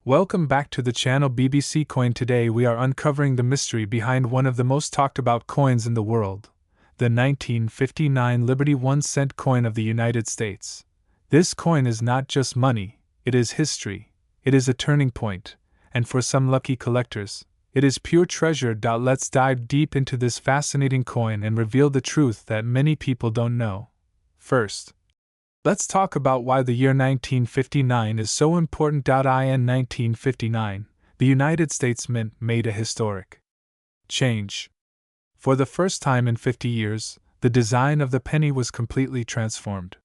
Welcome back to the channel BBC Coin. Today we are uncovering the mystery behind one of the most talked about coins in the world, the 1959 Liberty 1-cent coin of the United States. This coin is not just money, it is history, it is a turning point, and for some lucky collectors, it is pure treasure. Let's dive deep into this fascinating coin and reveal the truth that many people don't know. First, let's talk about why the year 1959 is so important. In 1959, the United States Mint made a historic change. For the first time in 50 years, the design of the penny was completely transformed.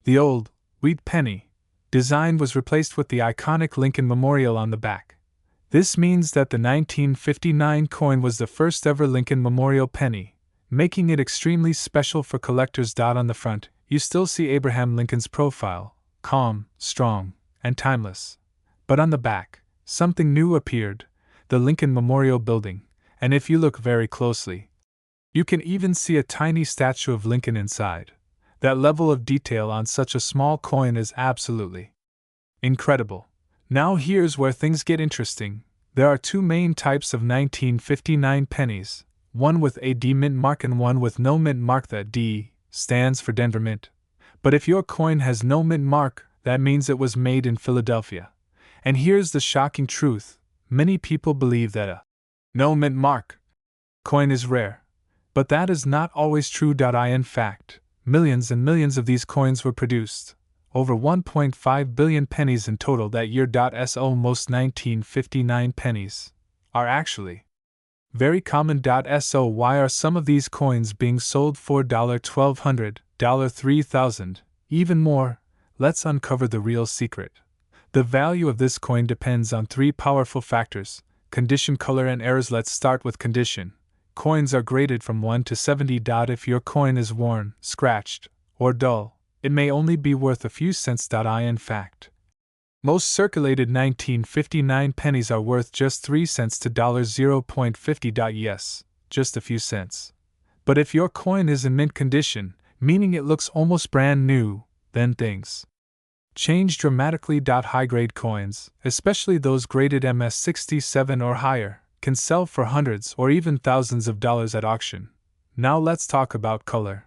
The old, wheat penny design was replaced with the iconic Lincoln Memorial on the back. This means that the 1959 coin was the first ever Lincoln Memorial penny, making it extremely special for collectors. On the front, you still see Abraham Lincoln's profile, calm, strong, and timeless. But on the back, something new appeared, the Lincoln Memorial Building, and if you look very closely, you can even see a tiny statue of Lincoln inside. That level of detail on such a small coin is absolutely incredible. Now here's where things get interesting. There are two main types of 1959 pennies, one with a D mint mark and one with no mint mark. That D stands for Denver Mint. But if your coin has no mint mark, that means it was made in Philadelphia. And here's the shocking truth: many people believe that a no mint mark coin is rare. But that is not always true. In fact, millions and millions of these coins were produced. Over 1.5 billion pennies in total that year. So most 1959 pennies are actually very common. So why are some of these coins being sold for $1,200, $3,000, even more? Let's uncover the real secret. The value of this coin depends on three powerful factors: condition, color, and errors. Let's start with condition. Coins are graded from 1 to 70. If your coin is worn, scratched, or dull, it may only be worth a few cents. In fact, most circulated 1959 pennies are worth just 3 cents to $0.50. Yes, just a few cents. But if your coin is in mint condition, meaning it looks almost brand new, then things change dramatically. High-grade coins, especially those graded MS 67 or higher, can sell for hundreds or even thousands of dollars at auction. Now let's talk about color.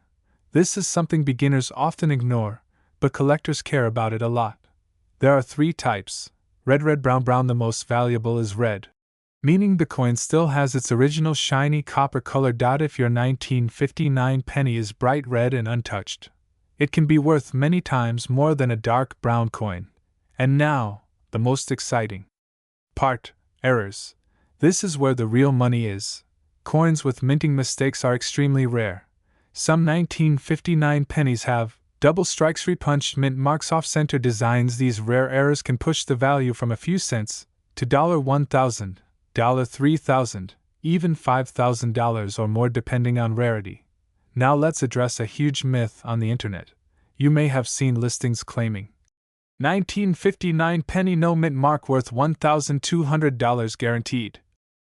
This is something beginners often ignore, but collectors care about it a lot. There are three types: red, brown. The most valuable is red, meaning the coin still has its original shiny copper color. If your 1959 penny is bright red and untouched, it can be worth many times more than a dark brown coin. And now, the most exciting part: errors. This is where the real money is. Coins with minting mistakes are extremely rare. Some 1959 pennies have double strikes, repunched mint marks, off-center designs. These rare errors can push the value from a few cents to $1,000, $3,000, even $5,000 or more depending on rarity. Now let's address a huge myth on the internet. You may have seen listings claiming 1959 penny no mint mark worth $1,200 guaranteed.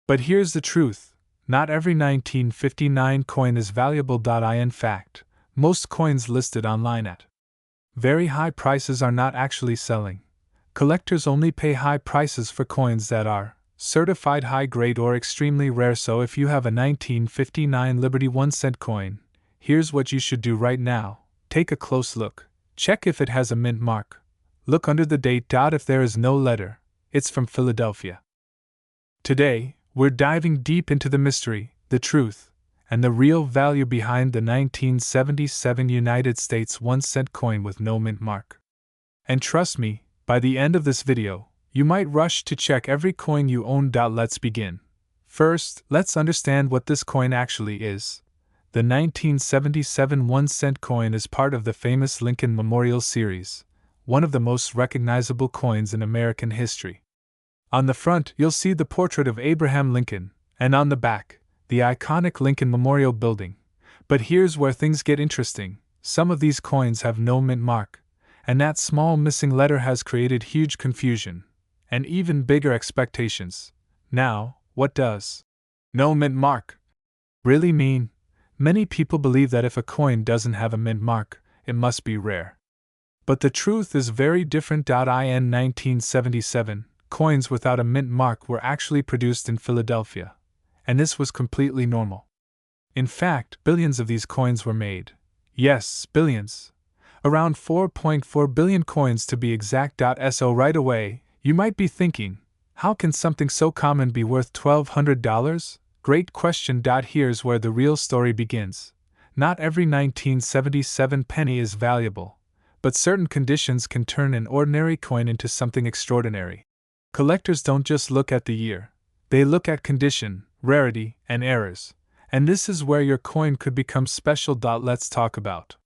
But here's the truth: not every 1959 coin is valuable. In fact, most coins listed online at very high prices are not actually selling. Collectors only pay high prices for coins that are certified high grade or extremely rare. So if you have a 1959 Liberty 1-cent coin, here's what you should do right now. Take a close look. Check if it has a mint mark. Look under the date. If there is no letter, it's from Philadelphia. Today, we're diving deep into the mystery, the truth, and the real value behind the 1977 United States 1-cent coin with no mint mark. And trust me, by the end of this video, you might rush to check every coin you own. Let's begin. First, let's understand what this coin actually is. The 1977 1-cent coin is part of the famous Lincoln Memorial series, one of the most recognizable coins in American history. On the front, you'll see the portrait of Abraham Lincoln, and on the back, the iconic Lincoln Memorial Building. But here's where things get interesting. Some of these coins have no mint mark, and that small missing letter has created huge confusion, and even bigger expectations. Now, what does no mint mark really mean? Many people believe that if a coin doesn't have a mint mark, it must be rare. But the truth is very different. In 1977, coins without a mint mark were actually produced in Philadelphia, and this was completely normal. In fact, billions of these coins were made. Yes, billions. Around 4.4 billion coins to be exact. So right away, you might be thinking, how can something so common be worth $1,200? Great question. Here's where the real story begins. Not every 1977 penny is valuable, but certain conditions can turn an ordinary coin into something extraordinary. Collectors don't just look at the year, they look at condition, rarity, and errors. And this is where your coin could become special. Let's talk about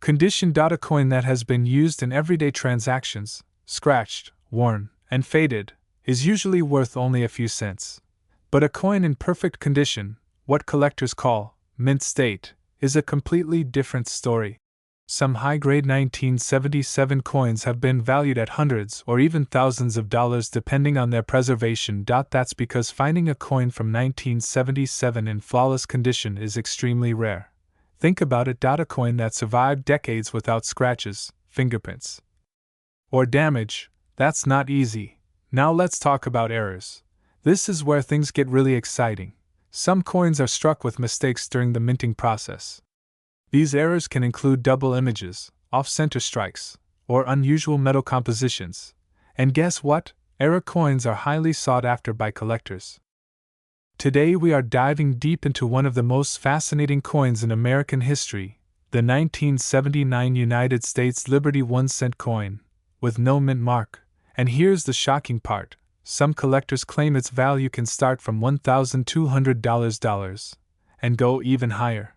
condition. A coin that has been used in everyday transactions, scratched, worn, and faded, is usually worth only a few cents. But a coin in perfect condition, what collectors call mint state, is a completely different story. Some high-grade 1977 coins have been valued at hundreds or even thousands of dollars depending on their preservation. That's because finding a coin from 1977 in flawless condition is extremely rare. Think about it. A coin that survived decades without scratches, fingerprints, or damage, that's not easy. Now let's talk about errors. This is where things get really exciting. Some coins are struck with mistakes during the minting process. These errors can include double images, off-center strikes, or unusual metal compositions. And guess what? Error coins are highly sought after by collectors. Today we are diving deep into one of the most fascinating coins in American history, the 1979 United States Liberty 1-cent coin, with no mint mark. And here's the shocking part. Some collectors claim its value can start from $1,200 and go even higher.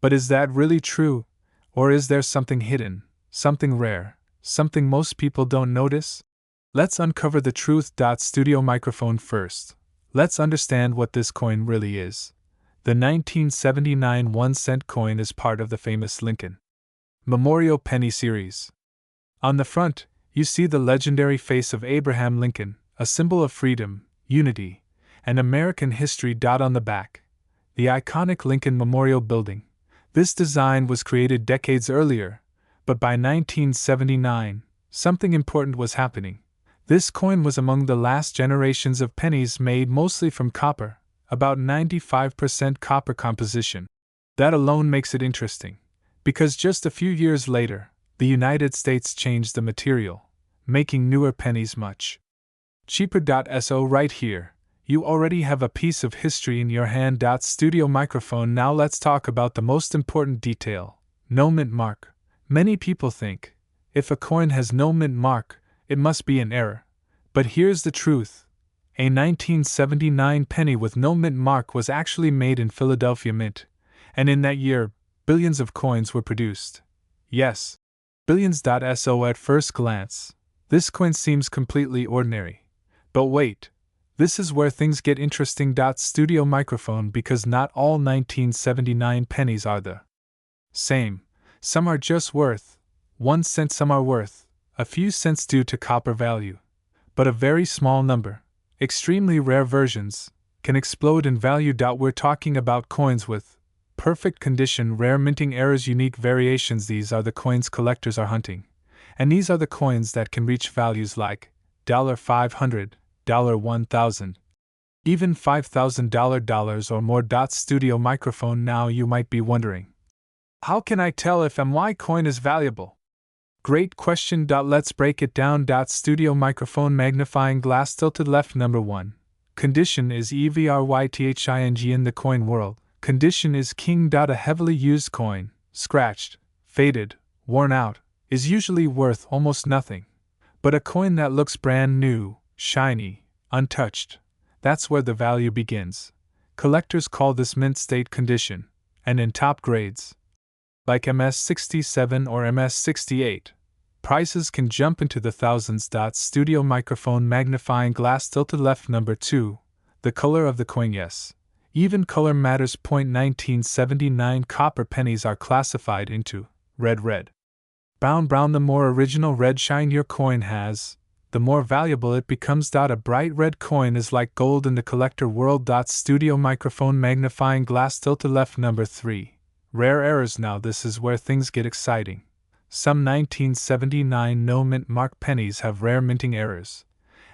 But is that really true? Or is there something hidden, something rare, something most people don't notice? Let's uncover the truth. Studio microphone first. Let's understand what this coin really is. The 1979 1-cent coin is part of the famous Lincoln Memorial Penny series. On the front, you see the legendary face of Abraham Lincoln, a symbol of freedom, unity, and American history. On the back, the iconic Lincoln Memorial Building. This design was created decades earlier, but by 1979, something important was happening. This coin was among the last generations of pennies made mostly from copper, about 95% copper composition. That alone makes it interesting, because just a few years later, the United States changed the material, making newer pennies much cheaper. So right here, you already have a piece of history in your hand. Studio microphone. Now let's talk about the most important detail, no mint mark. Many people think, if a coin has no mint mark, it must be an error. But here's the truth. A 1979 penny with no mint mark was actually made in Philadelphia Mint, and in that year, billions of coins were produced. Yes, billions. So at first glance, this coin seems completely ordinary. But wait. This is where things get interesting. Studio microphone, because not all 1979 pennies are the same. Some are just worth 1 cent, some are worth a few cents due to copper value. But a very small number, extremely rare versions, can explode in value. We're talking about coins with perfect condition, rare minting errors, unique variations. These are the coins collectors are hunting. And these are the coins that can reach values like $500, $1,000, even $5,000 or more. Studio microphone. Now you might be wondering, how can I tell if my coin is valuable? Great question. Let's break it down. Studio microphone magnifying glass tilted left. Number 1. Condition is everything in the coin world. Condition is king. A heavily used coin, scratched, faded, worn out, is usually worth almost nothing. But a coin that looks brand new, shiny, untouched, that's where the value begins. Collectors call this mint state condition, and in top grades, like MS-67 or MS-68, prices can jump into the thousands. Studio microphone magnifying glass tilted left. Number 2. The color of the coin. Yes, even color matters. 1979 copper pennies are classified into red, brown. The more original red shine your coin has, the more valuable it becomes. A bright red coin is like gold in the collector world. Studio microphone magnifying glass tilted left. Number 3. Rare errors. Now this is where things get exciting. Some 1979 no mint mark pennies have rare minting errors,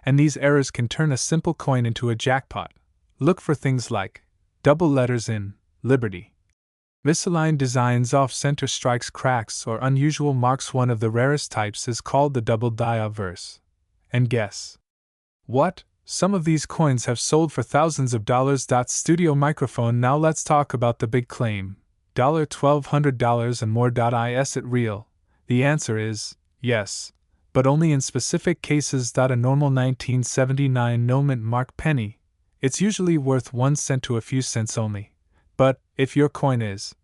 and these errors can turn a simple coin into a jackpot. Look for things like double letters in Liberty, misaligned designs, off-center strikes, cracks, or unusual marks. One of the rarest types is called the double die obverse. And guess what? Some of these coins have sold for thousands of dollars. Studio microphone. Now let's talk about the big claim. $1,200 and more. Is it real? The answer is yes, but only in specific cases. A normal 1979 no mint mark penny, it's usually worth 1 cent to a few cents only. But if your coin is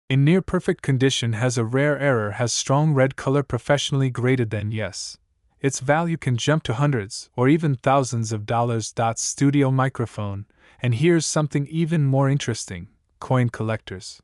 in near perfect condition, has a rare error, has strong red color, professionally graded, then yes, its value can jump to hundreds or even thousands of dollars. Studio microphone. And here's something even more interesting. Coin collectors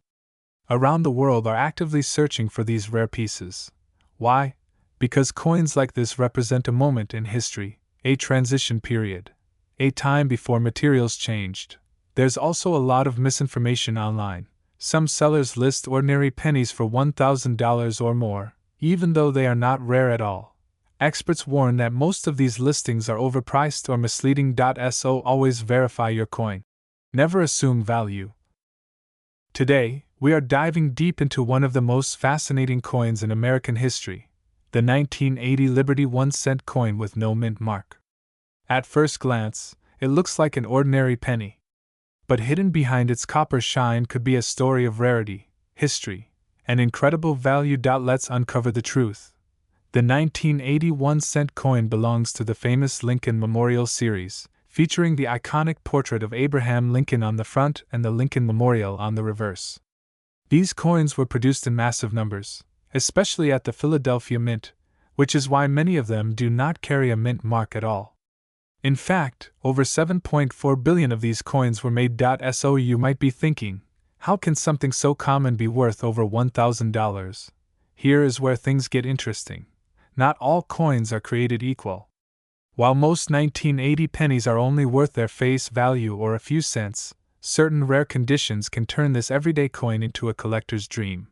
around the world are actively searching for these rare pieces. Why? Because coins like this represent a moment in history, a transition period, a time before materials changed. There's also a lot of misinformation online. Some sellers list ordinary pennies for $1,000 or more, even though they are not rare at all. Experts warn that most of these listings are overpriced or misleading. So always verify your coin. Never assume value. Today, we are diving deep into one of the most fascinating coins in American history, the 1980 Liberty 1-cent coin with no mint mark. At first glance, it looks like an ordinary penny. But hidden behind its copper shine could be a story of rarity, history, and incredible value. Let's uncover the truth. The 1980 1-cent coin belongs to the famous Lincoln Memorial series, featuring the iconic portrait of Abraham Lincoln on the front and the Lincoln Memorial on the reverse. These coins were produced in massive numbers, especially at the Philadelphia Mint, which is why many of them do not carry a mint mark at all. In fact, over 7.4 billion of these coins were made. So you might be thinking, how can something so common be worth over $1,000? Here is where things get interesting. Not all coins are created equal. While most 1980 pennies are only worth their face value or a few cents, certain rare conditions can turn this everyday coin into a collector's dream.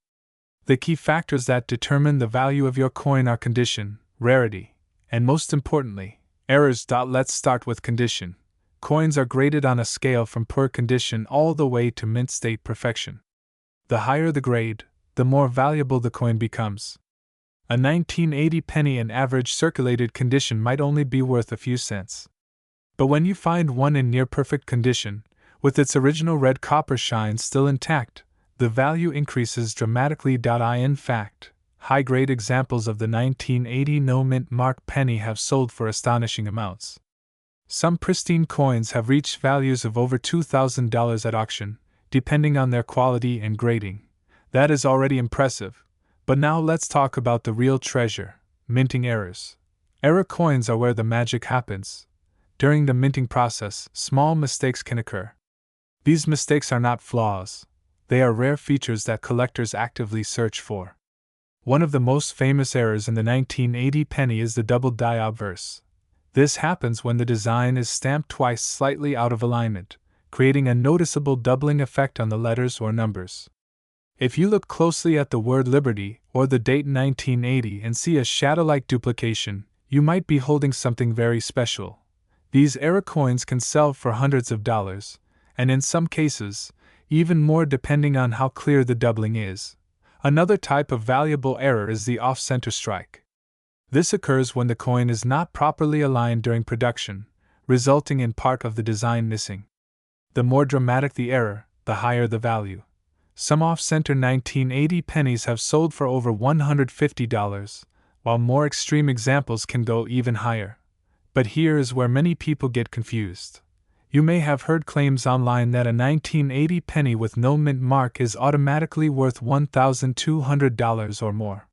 The key factors that determine the value of your coin are condition, rarity, and most importantly, errors. Let's start with condition. Coins are graded on a scale from poor condition all the way to mint state perfection. The higher the grade, the more valuable the coin becomes. A 1980 penny in average circulated condition might only be worth a few cents. But when you find one in near perfect condition, with its original red copper shine still intact, the value increases dramatically. In fact, high-grade examples of the 1980 no mint mark penny have sold for astonishing amounts. Some pristine coins have reached values of over $2,000 at auction, depending on their quality and grading. That is already impressive. But now let's talk about the real treasure, minting errors. Error coins are where the magic happens. During the minting process, small mistakes can occur. These mistakes are not flaws. They are rare features that collectors actively search for. One of the most famous errors in the 1980 penny is the double die obverse. This happens when the design is stamped twice slightly out of alignment, creating a noticeable doubling effect on the letters or numbers. If you look closely at the word Liberty or the date 1980 and see a shadow-like duplication, you might be holding something very special. These error coins can sell for hundreds of dollars, and in some cases, even more depending on how clear the doubling is. Another type of valuable error is the off-center strike. This occurs when the coin is not properly aligned during production, resulting in part of the design missing. The more dramatic the error, the higher the value. Some off-center 1980 pennies have sold for over $150, while more extreme examples can go even higher. But here is where many people get confused. You may have heard claims online that a 1980 penny with no mint mark is automatically worth $1,200 or more.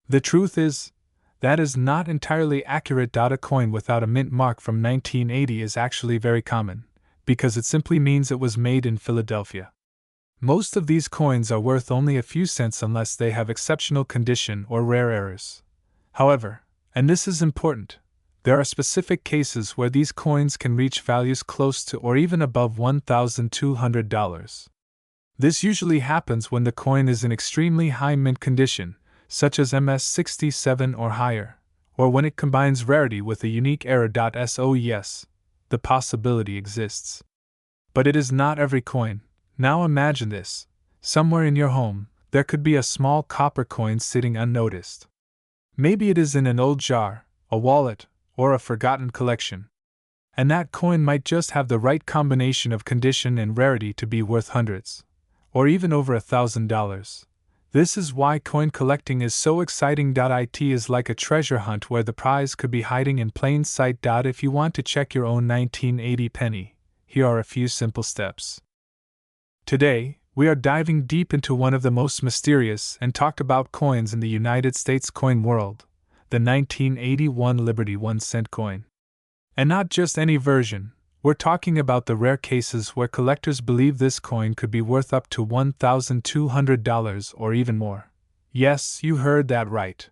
The truth is, that is not entirely accurate. A coin without a mint mark from 1980 is actually very common, because it simply means it was made in Philadelphia. Most of these coins are worth only a few cents unless they have exceptional condition or rare errors. However, and this is important, there are specific cases where these coins can reach values close to or even above $1,200. This usually happens when the coin is in extremely high mint condition, such as MS 67 or higher, or when it combines rarity with a unique error. So yes, the possibility exists. But it is not every coin. Now imagine this. Somewhere in your home, there could be a small copper coin sitting unnoticed. Maybe it is in an old jar, a wallet, or a forgotten collection. And that coin might just have the right combination of condition and rarity to be worth hundreds, or even over $1,000. This is why coin collecting is so exciting. It is like a treasure hunt where the prize could be hiding in plain sight. If you want to check your own 1980 penny, here are a few simple steps. Today, we are diving deep into one of the most mysterious and talked about coins in the United States coin world, the 1981 Liberty 1-cent coin. And not just any version, we're talking about the rare cases where collectors believe this coin could be worth up to $1,200 or even more. Yes, you heard that right.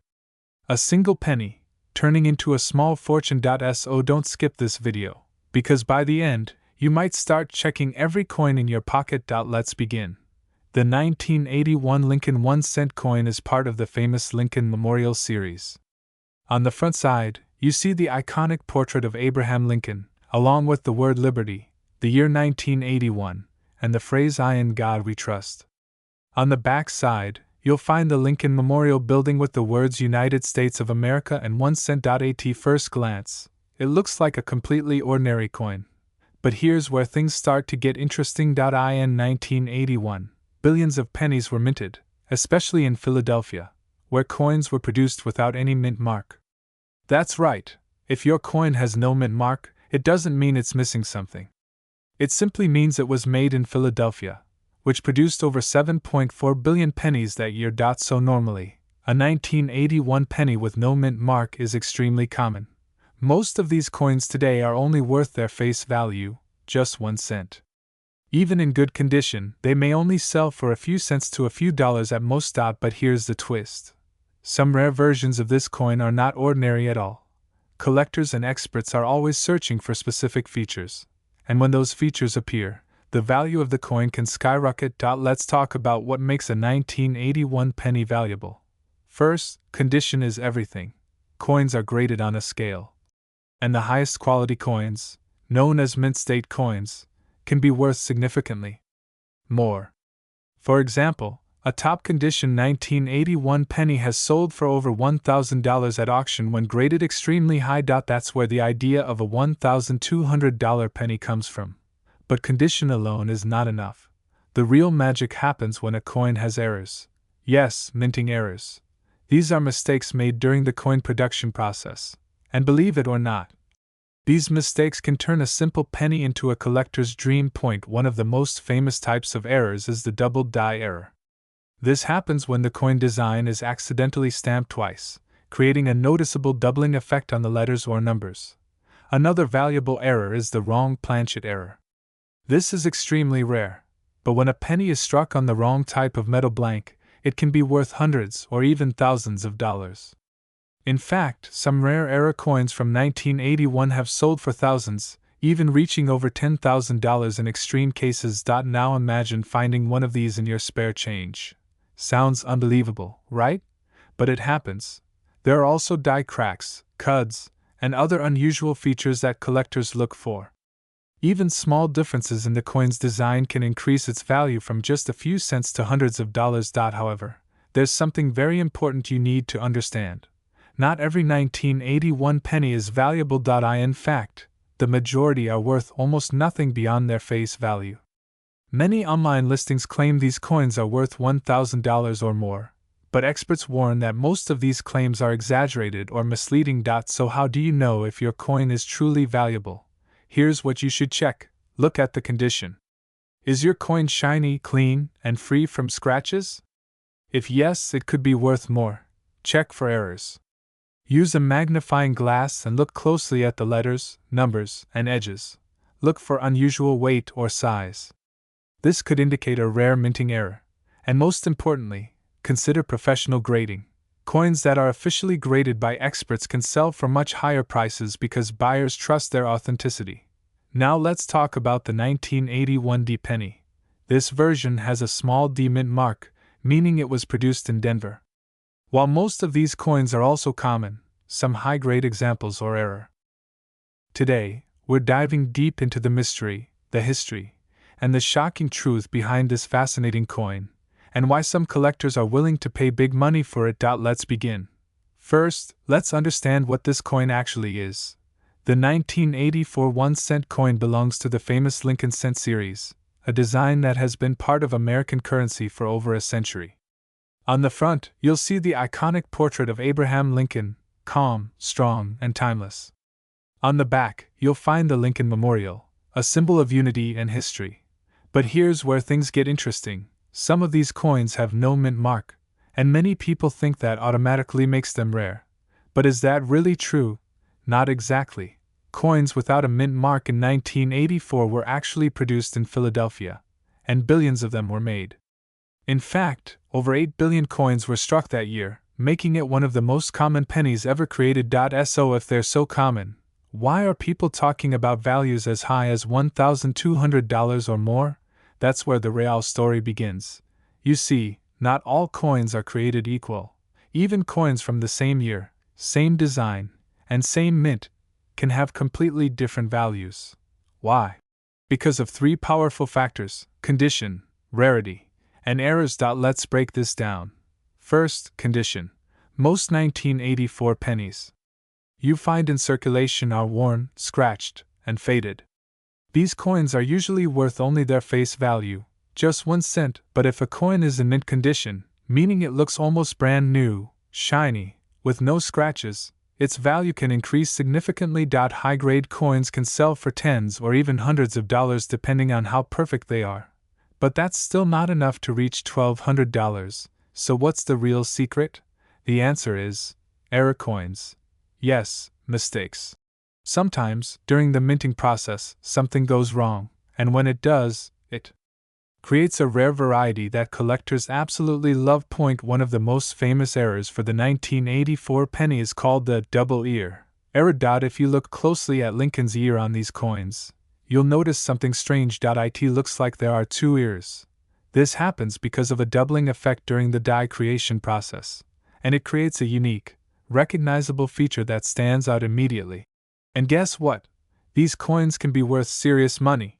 A single penny, turning into a small fortune. So don't skip this video, because by the end, you might start checking every coin in your pocket. Let's begin. The 1981 Lincoln 1-cent coin is part of the famous Lincoln Memorial series. On the front side, you see the iconic portrait of Abraham Lincoln, along with the word Liberty, the year 1981, and the phrase "I in God we trust." On the back side, you'll find the Lincoln Memorial building with the words United States of America and 1 cent. At first glance, it looks like a completely ordinary coin. But here's where things start to get interesting. In 1981, billions of pennies were minted, especially in Philadelphia, where coins were produced without any mint mark. That's right, if your coin has no mint mark, it doesn't mean it's missing something. It simply means it was made in Philadelphia, which produced over 7.4 billion pennies that year. So normally, a 1981 penny with no mint mark is extremely common. Most of these coins today are only worth their face value, just 1 cent. Even in good condition, they may only sell for a few cents to a few dollars at most. But here's the twist. Some rare versions of this coin are not ordinary at all. Collectors and experts are always searching for specific features, and when those features appear, the value of the coin can skyrocket. Let's talk about what makes a 1981 penny valuable. First, condition is everything. Coins are graded on a scale, and the highest quality coins, known as mint state coins, can be worth significantly more. For example, a top condition 1981 penny has sold for over $1,000 at auction when graded extremely high. That's where the idea of a $1,200 penny comes from. But condition alone is not enough. The real magic happens when a coin has errors. Yes, minting errors. These are mistakes made during the coin production process. And believe it or not, these mistakes can turn a simple penny into a collector's dream. One of the most famous types of errors is the doubled die error. This happens when the coin design is accidentally stamped twice, creating a noticeable doubling effect on the letters or numbers. Another valuable error is the wrong planchet error. This is extremely rare, but when a penny is struck on the wrong type of metal blank, it can be worth hundreds or even thousands of dollars. In fact, some rare error coins from 1981 have sold for thousands, even reaching over $10,000 in extreme cases. Now imagine finding one of these in your spare change. Sounds unbelievable, right? But it happens. There are also die cracks, cuds, and other unusual features that collectors look for. Even small differences in the coin's design can increase its value from just a few cents to hundreds of dollars. However, there's something very important you need to understand. Not every 1981 penny is valuable. In fact, the majority are worth almost nothing beyond their face value. Many online listings claim these coins are worth $1,000 or more, but experts warn that most of these claims are exaggerated or misleading. So how do you know if your coin is truly valuable? Here's what you should check. Look at the condition. Is your coin shiny, clean, and free from scratches? If yes, it could be worth more. Check for errors. Use a magnifying glass and look closely at the letters, numbers, and edges. Look for unusual weight or size. This could indicate a rare minting error. And most importantly, consider professional grading. Coins that are officially graded by experts can sell for much higher prices because buyers trust their authenticity. Now let's talk about the 1981 D penny. This version has a small D mint mark, meaning it was produced in Denver. While most of these coins are also common, some high-grade examples or error. Today, we're diving deep into the mystery, the history, and the shocking truth behind this fascinating coin, and why some collectors are willing to pay big money for it. Let's begin. First, let's understand what this coin actually is. The 1984 1-cent coin belongs to the famous Lincoln cent series, a design that has been part of American currency for over a century. On the front, you'll see the iconic portrait of Abraham Lincoln, calm, strong, and timeless. On the back, you'll find the Lincoln Memorial, a symbol of unity and history. But here's where things get interesting. Some of these coins have no mint mark, and many people think that automatically makes them rare. But is that really true? Not exactly. Coins without a mint mark in 1984 were actually produced in Philadelphia, and billions of them were made. In fact, over 8 billion coins were struck that year, making it one of the most common pennies ever created. So if they're so common, why are people talking about values as high as $1,200 or more? That's where the real story begins. You see, not all coins are created equal. Even coins from the same year, same design, and same mint can have completely different values. Why? Because of three powerful factors: condition, rarity, and errors. Let's break this down. First, condition. Most 1984 pennies you find in circulation are worn, scratched, and faded. These coins are usually worth only their face value, just 1 cent, but if a coin is in mint condition, meaning it looks almost brand new, shiny, with no scratches, its value can increase significantly. High-grade coins can sell for tens or even hundreds of dollars depending on how perfect they are. But that's still not enough to reach $1,200, so what's the real secret? The answer is error coins. Yes, mistakes. Sometimes, during the minting process, something goes wrong, and when it does, it creates a rare variety that collectors absolutely love. One of the most famous errors for the 1984 penny is called the double ear error. If you look closely at Lincoln's ear on these coins, you'll notice something strange. It looks like there are 2 ears. This happens because of a doubling effect during the die creation process, and it creates a unique, recognizable feature that stands out immediately. And guess what? These coins can be worth serious money.